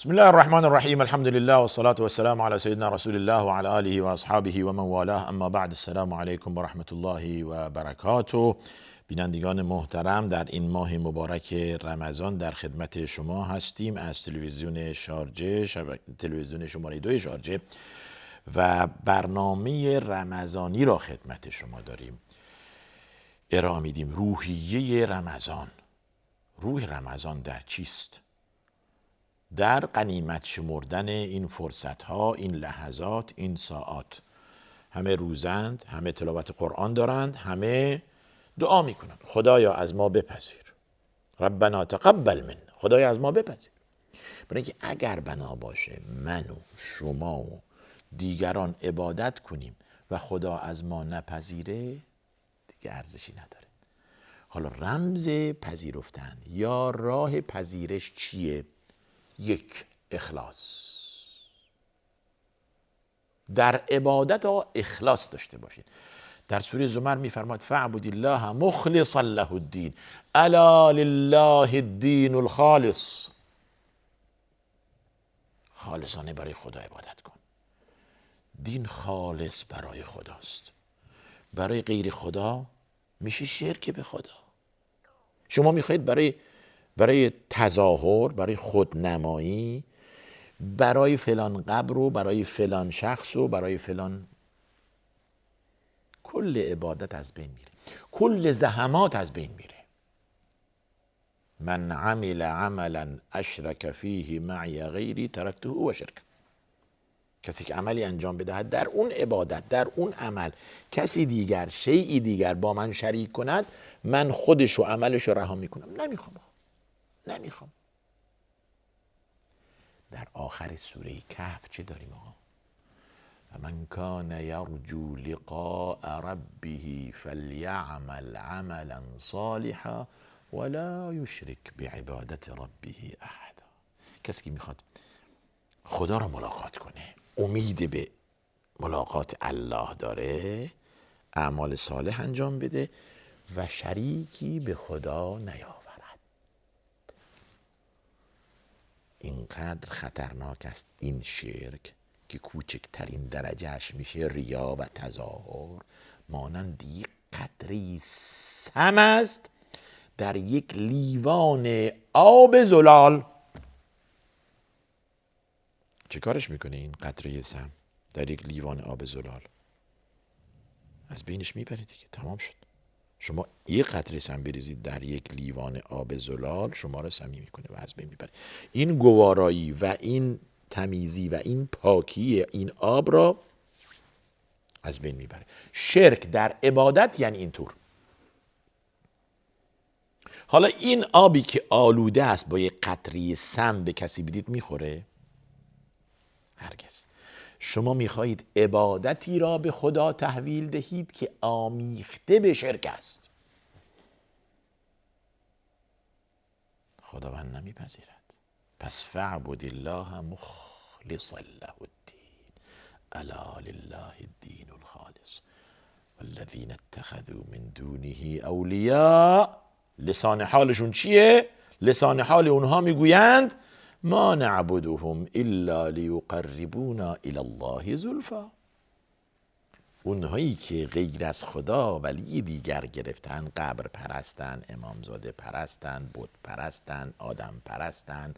بسم الله الرحمن الرحیم. الحمد لله والصلاة والسلام على سيدنا رسول الله وعلى آله وأصحابه ومن والاه. اما بعد، السلام علیکم و رحمت الله و برکاته. بینندگان محترم، در این ماه مبارک رمضان در خدمت شما هستیم از تلویزیون شارجه، تلویزیون شماره 2 شارجه، و برنامه رمضانی را خدمت شما داریم ارائه میدیم. روحیه رمضان. روح رمضان در چیست؟ در غنیمت شمردن این فرصت ها، این لحظات، این ساعات. همه روزند، همه تلاوت قرآن دارند، همه دعا میکنند خدایا از ما بپذیر، ربنا تقبل من، خدایا از ما بپذیر. برای اینکه اگر بنا باشه من و شما و دیگران عبادت کنیم و خدا از ما نپذیره، دیگه ارزشی نداره. حالا رمز پذیرفتن یا راه پذیرش چیه؟ یک، اخلاص. در عبادت ها اخلاص داشته باشید. در سوره زمر میفرماد فاعبد الله مخلصا له الدین، الا لله الدین الخالص. خالصانه برای خدا عبادت کن. دین خالص برای خداست. برای غیر خدا میشه شرک به خدا. شما میخواید برای تظاهر، برای خودنمایی، برای فلان قبر و برای فلان شخص و برای فلان، کل عبادت از بین میره، کل زحمات از بین میره. من عمل عملا اشرک فیه معی غیری ترکته و شرک. کسی که عملی انجام بدهد در اون عبادت، در اون عمل، کسی دیگر، شیئی دیگر با من شریک کند، من خودش و عملش رو رها میکنم. نمیخوام. در آخر سوره کهف چه داریم آقا؟ من کان یرجو لقاء ربه فلیعمل عملا صالحا ولا یشرک بعبادت ربه احدا. کسی که میخواد خدا رو ملاقات کنه، امید به ملاقات الله داره، اعمال صالح انجام بده و شریکی به خدا نیاورد. اینقدر خطرناک است این شرک که کوچکترین درجهش میشه ریا و تظاهر، مانند یک قطره سم است در یک لیوان آب زلال. چه کارش میکنه این قطره سم در یک لیوان آب زلال؟ از بینش میبره دیگه، تمام شد. شما یک قطره سم بریزید در یک لیوان آب زلال، شما رو سمی میکنه و از بین میبره. این گوارایی و این تمیزی و این پاکی این آب را از بین میبره. شرک در عبادت یعنی اینطور. حالا این آبی که آلوده است با یک قطره سم به کسی بدید میخوره؟ هرگز. شما میخواهید عبادتی را به خدا تحویل دهید که آمیخته به شرک است، خداوند نمیپذیرد. پس فاعبد الله مخلصا له الدین، الا لله الدین الخالص والذین اتخذوا من دونه اولیاء. لسان حالشون چیه؟ لسان حال اونها میگویند ما نعبدهم الا لیقربونا الی الله زلفا. اونهایی که غیر از خدا ولی دیگر گرفتن، قبر پرستن، امامزاده پرستن، بت پرستن، آدم پرستن،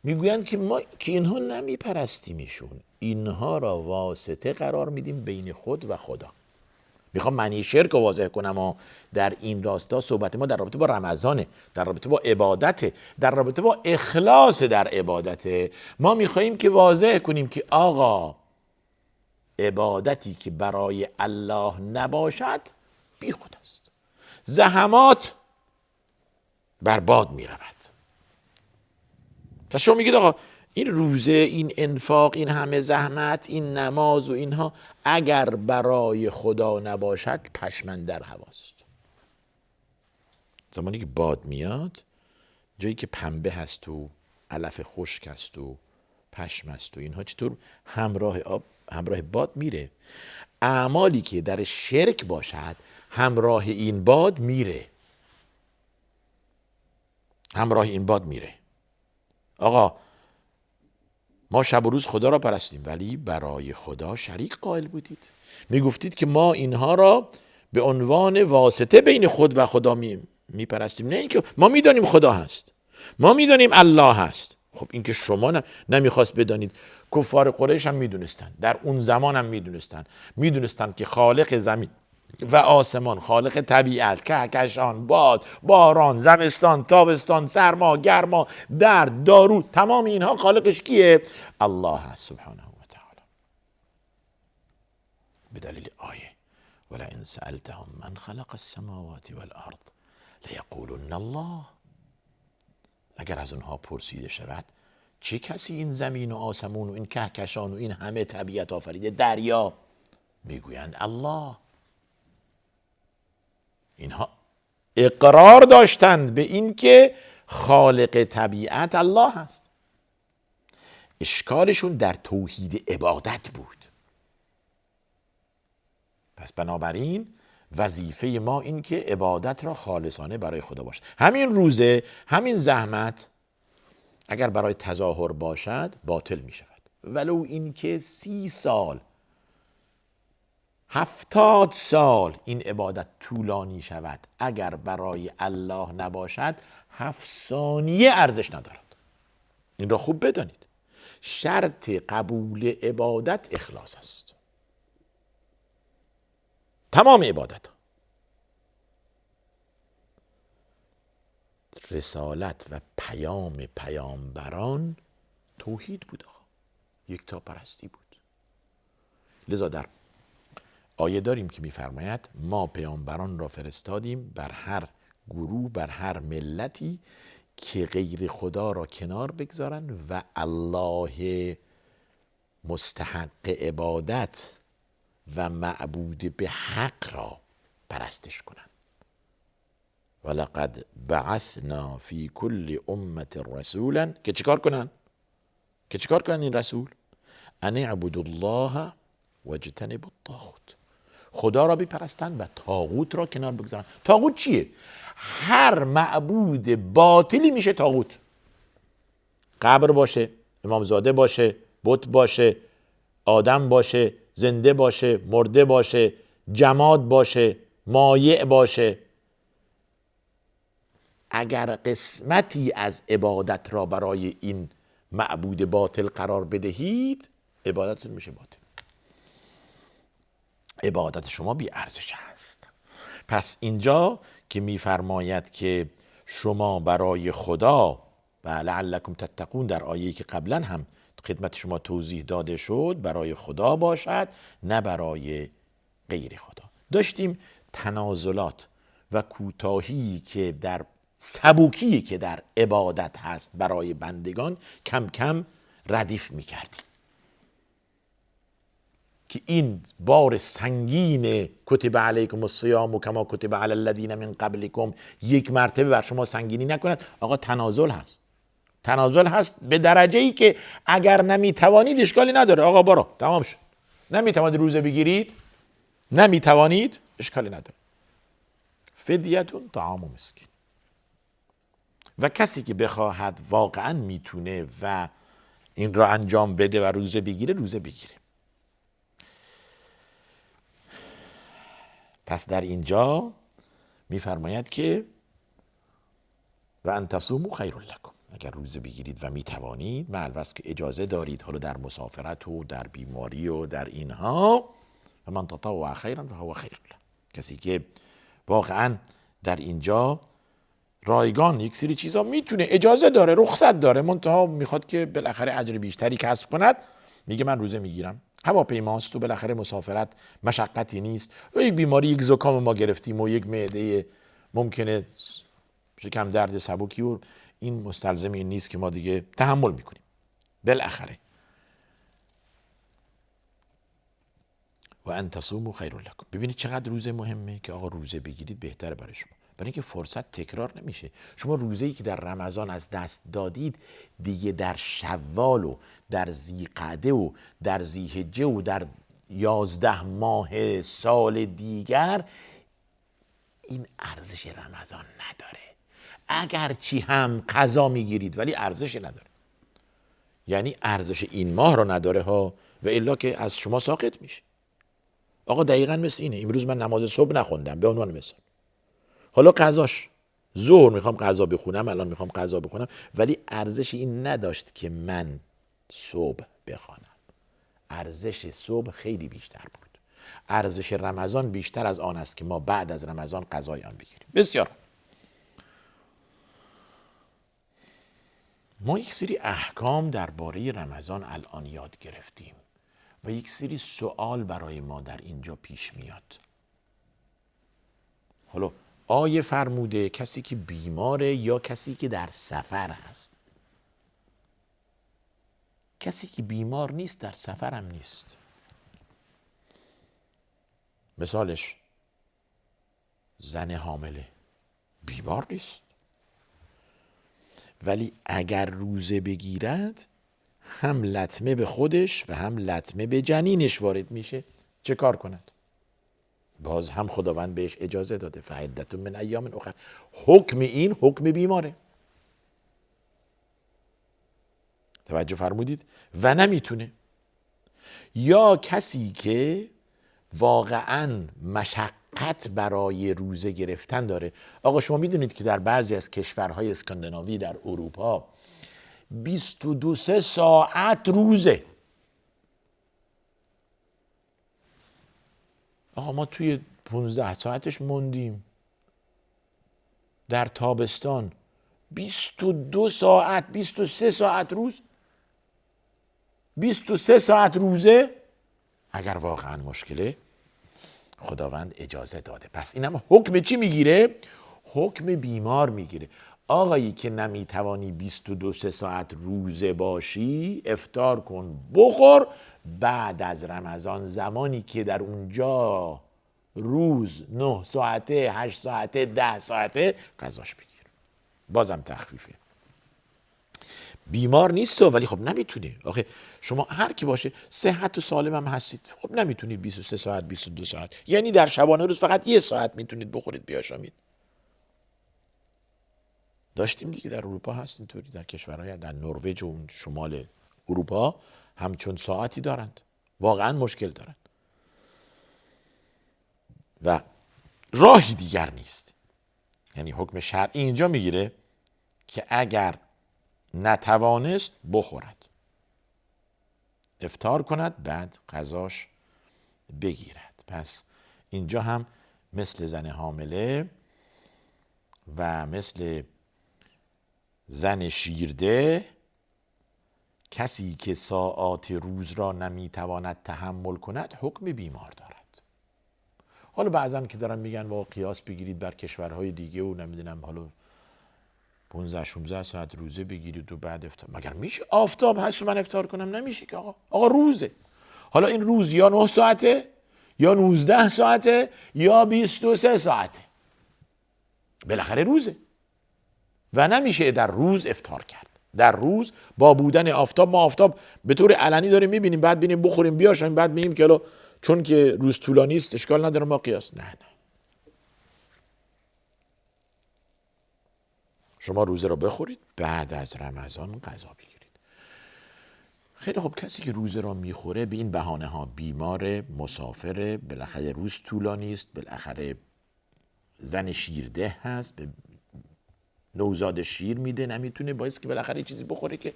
میگویند که ما که اینها نمیپرستیمشون، اینها را واسطه قرار میدیم بین خود و خدا. میخوام معنی شرک رو واضح کنم و در این راستا صحبت ما در رابطه با رمضانه، در رابطه با عبادته، در رابطه با اخلاص در عبادته. ما میخواییم که واضح کنیم که آقا عبادتی که برای الله نباشد بی خود است، زحمات برباد میرود. و شما میگید آقا این روزه، این انفاق، این همه زحمت، این نماز و اینها اگر برای خدا نباشد پشمن در هواست. زمانی که باد میاد، جایی که پنبه هست و علف خشک هست و پشم هست و اینها، چطور همراه آب، همراه باد میره. اعمالی که در شرک باشد همراه این باد میره، همراه این باد میره. آقا ما شب و روز خدا را پرستیم ولی برای خدا شریک قائل بودید. میگفتید که ما اینها را به عنوان واسطه بین خود و خدا میپرستیم، نه اینکه ما میدانیم خدا هست، ما میدانیم الله هست. خب این که شما نمیخواست بدانید. کفار قریش هم میدونستن، در اون زمان هم میدونستن که خالق زمین و آسمان، خالق طبیعت، کهکشان، باد، باران، زمستان، تابستان، سرما، گرما، درد، دارو، تمام اینها خالقش کیه؟ الله هست سبحانه و تعالی. به دلیل آیه ولئن سألتهم من خلق السماوات والارض لیقولن الله. اگر از اونها پرسیده شود چه کسی این زمین و آسمون و این کهکشان و این همه طبیعت آفریده، دریا، میگویند الله. اینها اقرار داشتند به این که خالق طبیعت الله هست. اشکالشون در توحید عبادت بود. پس بنابراین وظیفه ما این که عبادت را خالصانه برای خدا باشد. همین روزه، همین زحمت اگر برای تظاهر باشد باطل می شود، ولو این که 30 سال 70 سال این عبادت طولانی شود، اگر برای الله نباشد 7 ثانیه ارزش ندارد. این را خوب بدانید. شرط قبول عبادت اخلاص است. تمام عبادت ها. رسالت و پیام پیامبران توحید بود، یکتا پرستی بود. لذا در آیه داریم که می‌فرماید ما پیامبران را فرستادیم بر هر گروه، بر هر ملتی که غیر خدا را کنار بگذارن و الله مستحق عبادت و معبود به حق را پرستش کنن. ولقد بعثنا فی کل امة رسولا که چیکار کنن؟ این رسول؟ ان اعبدوا الله واجتنبوا الطاغوت. خدا را بپرستند و طاغوت را کنار بگذارن. طاغوت چیه؟ هر معبود باطلی میشه طاغوت. قبر باشه، امامزاده باشه، بت باشه، آدم باشه، زنده باشه، مرده باشه، جماد باشه، مایع باشه. اگر قسمتی از عبادت را برای این معبود باطل قرار بدهید، عبادتتون میشه باطل. عبادت شما بی ارزش است. پس اینجا که میفرماید که شما برای خدا و لعلکم تتقون، در آیه‌ای که قبلا هم خدمت شما توضیح داده شد، برای خدا باشد نه برای غیر خدا. داشتیم تنازلات و کوتاهی که در سبوکی که در عبادت هست برای بندگان کم کم ردیف می‌کردیم که این بار سنگین کتب علیکم الصیام کما کتب علی الذین من قبلکم یک مرتبه بر شما سنگینی نکند. آقا تنازل هست به درجه‌ای که اگر نمیتوانید اشکالی نداره، آقا برو تمام شد. نمیتوانید روزه بگیرید، نمیتوانید، اشکالی نداره. فدیتون طعام مسکین. و کسی که بخواهد واقعا میتونه و این را انجام بده و روزه بگیره. پس در اینجا میفرماید که و ان تصوموا خیر لکم، اگر روزه بگیرید و میتوانید، مع البته که اجازه دارید، حالا در مسافرت و در بیماری و در اینها، و من تطوع خیرا فهو خیر له. کسی که واقعا در اینجا رایگان یک سری چیزا میتونه، اجازه داره، رخصت داره، منتها میخواد که بالاخره اجر بیشتری کسب کند، میگه من روزه میگیرم. هواپیماست تو، بالاخره مسافرت مشقتی نیست، و یک بیماری، یک زکام ما گرفتیم و یک معده ممکنه شکم درد سبکی و این مستلزم این نیست که ما دیگه تحمل میکنیم. بالاخره و ان تصوموا خیر لکم. ببینید چقدر روزه مهمه که آقا روزه بگیرید بهتره برای شما، برای اینکه فرصت تکرار نمیشه. شما روزه‌ای که در رمضان از دست دادید دیگه در شوال و در ذیقعده و در ذی‌حجه و در 11 ماه سال دیگر این ارزش رمضان نداره. اگرچه هم قضا میگیرید ولی ارزش نداره. یعنی ارزش این ماه رو نداره ها، و الا که از شما ساقط میشه. آقا دقیقاً مثل اینه. امروز من نماز صبح نخوندم به عنوان مثال، حالا قضاش ظهر میخوام قضا بخونم، الان میخوام قضا بخونم، ولی ارزش این نداشت که من صبح بخوانم. ارزش صبح خیلی بیشتر بود. ارزش رمضان بیشتر از آن است که ما بعد از رمضان قضای آن بگیریم. بسیار. ما یک سری احکام درباره رمضان الان یاد گرفتیم و یک سری سوال برای ما در اینجا پیش میاد. حالا آیه فرموده کسی که بیماره یا کسی که در سفر هست. کسی که بیمار نیست در سفرم نیست. مثالش زن حامله بیمار نیست، ولی اگر روزه بگیرد هم لطمه به خودش و هم لطمه به جنینش وارد میشه، چه کار کند؟ باز هم خداوند بهش اجازه داده فعدت من ایام اخر. حکم این حکم بیماره. توجه فرمودید؟ و نمیتونه. یا کسی که واقعا مشقت برای روزه گرفتن داره. آقا شما میدونید که در بعضی از کشورهای اسکاندیناوی در اروپا 22 ساعت روزه. آقا ما توی 15 ساعتش موندیم. در تابستان 22 ساعت 23 ساعت روز، 23 ساعت روزه. اگر واقعا مشکله خداوند اجازه داده. پس اینم حکم چی میگیره؟ حکم بیمار میگیره. آقایی که نمیتوانی 22 ساعت روزه باشی، افطار کن بخور، بعد از رمضان زمانی که در اونجا روز 9 ساعته 8 ساعته 10 ساعته قضاش بگیر. بازم تخفیفه. بیمار نیست ولی خب نمیتونه. آخه شما هر کی باشه صحت و سالم هم هستید، خب نمیتونید 23 ساعت 22 ساعت، یعنی در شبانه روز فقط 1 ساعت میتونید بخورید بیاشامید. داشتیم دیگه، در اروپا هست اینطوری، در کشورهای در نروژ و شمال اروپا همچون ساعتی دارند، واقعا مشکل دارند و راهی دیگر نیست. یعنی حکم شرعی اینجا میگیره که اگر نتوانست بخورد، افطار کند، بعد قضاش بگیرد. پس اینجا هم مثل زن حامله و مثل زن شیرده، کسی که ساعات روز را نمیتواند تحمل کند حکم بیمار دارد. حالا بعضن که دارن میگن با قیاس بگیرید بر کشورهای دیگه و نمیدونم حالا 15-16 ساعت روزه بگیرید و بعد افطار. مگر میشه آفتاب هست و من افطار کنم؟ نمیشه که آقا روزه. حالا این روز یا 9 ساعته یا 19 ساعته یا 23 ساعته، بالاخره روزه و نمیشه در روز افطار کرد. در روز با بودن آفتاب، ما آفتاب به طور علنی داریم میبینیم، بعد بینیم بخوریم بیاشیم، بعد میگیم که چون که روز طولانی است اشکال نداره ما قیاس. نه شما روزه رو بخورید، بعد از رمضان قضا بگیرید. خیلی خب، کسی که روزه رو میخوره به این بهانه ها، بیماره، مسافره، بالاخره روز طولانی است، بالاخره زن شیرده هست، به نوزاد شیر میده، نمیتونه، باعث که بالاخره چیزی بخوره که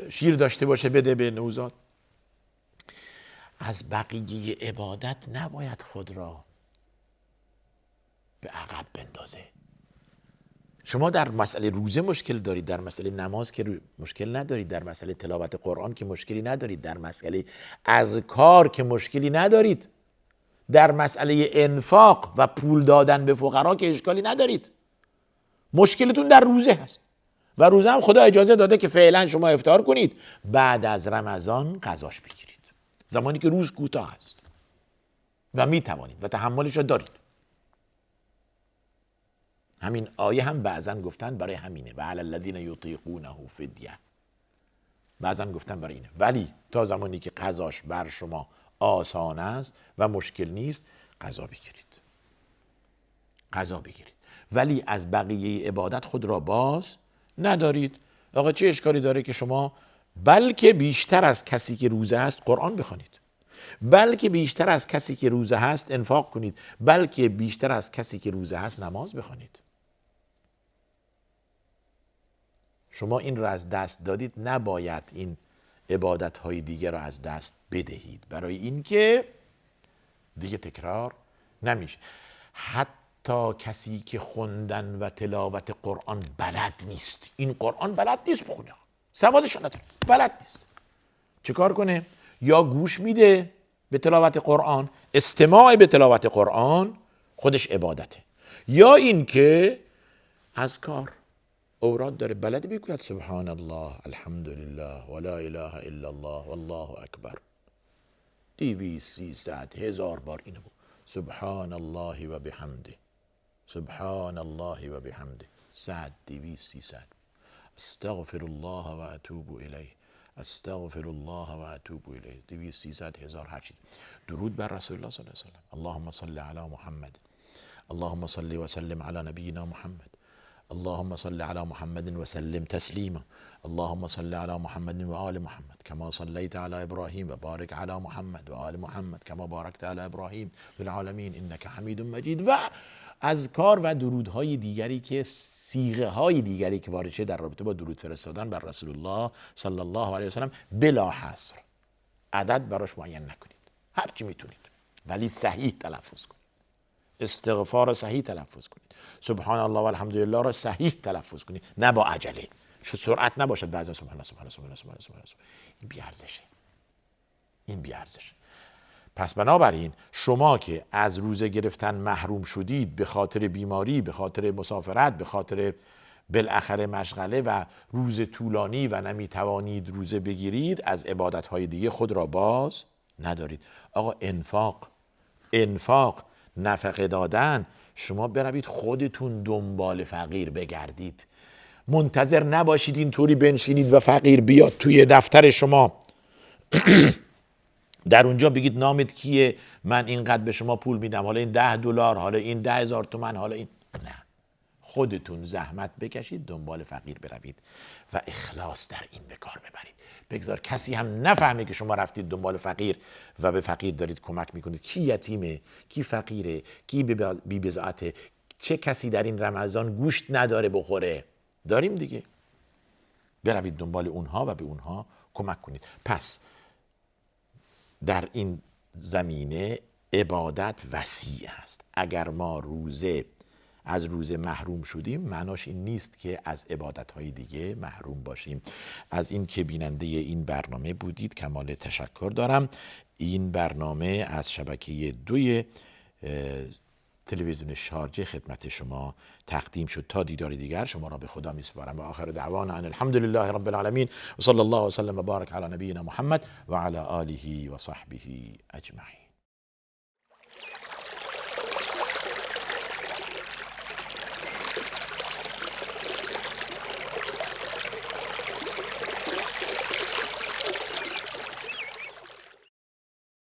شیر داشته باشه بده به نوزاد. از بقیه عبادت نباید خود را به عقب بندازه. شما در مسئله روزه مشکل دارید، در مسئله نماز که مشکل ندارید، در مسئله تلاوت قرآن که مشکلی ندارید، در مسئله اذکار که مشکلی ندارید، در مسئله انفاق و پول دادن به فقرا که اشکالی ندارید. مشکلتون در روزه هست و روزه هم خدا اجازه داده که فعلا شما افطار کنید، بعد از رمضان قضاش بگیرید، زمانی که روز کوتاه است و میتوانید و تحملش را دارید. همین آیه هم بعضن گفتن برای همینه، و علی الذین یطیقونه فدیه، بعضن گفتن برای اینه. ولی تا زمانی که قضاش بر شما آسان است و مشکل نیست، قضا بگیرید. ولی از بقیه عبادت خود را باز ندارید. آقا چه اشکالی داره که شما بلکه بیشتر از کسی که روزه است قرآن بخوانید، بلکه بیشتر از کسی که روزه هست انفاق کنید، بلکه بیشتر از کسی که روزه هست نماز بخوانید. شما این رو از دست دادید، نباید این عبادت‌های دیگر رو از دست بدهید، برای اینکه دیگه تکرار نمیشه. حتی کسی که خوندن و تلاوت قرآن بلد نیست، این قرآن بلد نیست بخونه، سوادش نداره، بلد نیست، چه کار کنه؟ یا گوش میده به تلاوت قرآن، استماع به تلاوت قرآن خودش عبادته، یا اینکه اذکار اوراد داره بلد بگوید سبحان الله الحمدلله ولا اله الا الله والله اکبر 200 300 1000 بار اینو بگو، سبحان الله و بحمده، سبحان الله و بحمده 100 200 300 استغفر الله و اتوب الیه، استغفر الله و اتوب الیه 200 300 1000 هر چیز. درود بر رسول الله صلی الله علیه و سلم. اللهم صل علی محمد، اللهم صل و سلم علی نبینا محمد، اللهم صل على محمد وسلم تسليما، اللهم صل على محمد وآل محمد كما صليت على إبراهيم وبارك على محمد وآل محمد كما باركت على إبراهيم في العالمين إنك حميد مجيد. و اذکار و درودهای دیگری که صیغه های دیگری که وارد شده در رابطه با درود فرستادن بر رسول الله صلی الله علیه و سلم بلا حصر، عدد براش معین نکنید، هر چی میتونید ولی صحیح تلفظ کنید، استغفار را صحیح تلفظ کنید، سبحان الله و الحمدلله را صحیح تلفظ کنید، نه با عجله، سرعت نباشد بعضی سبحان الله سبحان الله سبحان الله سبحان الله سبحان الله. این بی‌ارزشه، این بی‌ارزشه. پس بنابراین شما که از روزه گرفتن محروم شدید به خاطر بیماری، به خاطر مسافرت، به خاطر بالاخره مشغله و روز طولانی و نمیتوانید روزه بگیرید، از عبادت‌های دیگه خود را باز ندارید. آقا انفاق نفقه دادن، شما بروید خودتون دنبال فقیر بگردید، منتظر نباشید اینطوری بنشینید و فقیر بیاد توی دفتر شما در اونجا بگید نامت کیه، من اینقدر به شما پول میدم، حالا این $10، حالا این 10,000 تومان، حالا این. نه، خودتون زحمت بکشید دنبال فقیر بروید و اخلاص در این به کار ببرید. بگذار کسی هم نفهمه که شما رفتید دنبال فقیر و به فقیر دارید کمک میکنید. کی یتیمه، کی فقیره، کی بی بضاعته، چه کسی در این رمضان گوشت نداره بخوره؟ داریم دیگه. بروید دنبال اونها و به اونها کمک کنید. پس در این زمینه عبادت وسیع است. اگر ما از روزه محروم شدیم، معناش این نیست که از عبادت‌های دیگه محروم باشیم. از این که بیننده این برنامه بودید کمال تشکر دارم. این برنامه از شبکه 2 تلویزیون شارجه خدمت شما تقدیم شد. تا دیدار دیگر شما را به خدا میسپارم و آخر دعوانا ان الحمد لله رب العالمین و صلی الله وسلم و بارک علی نبینا محمد و علی آله و صحبه اجمعین.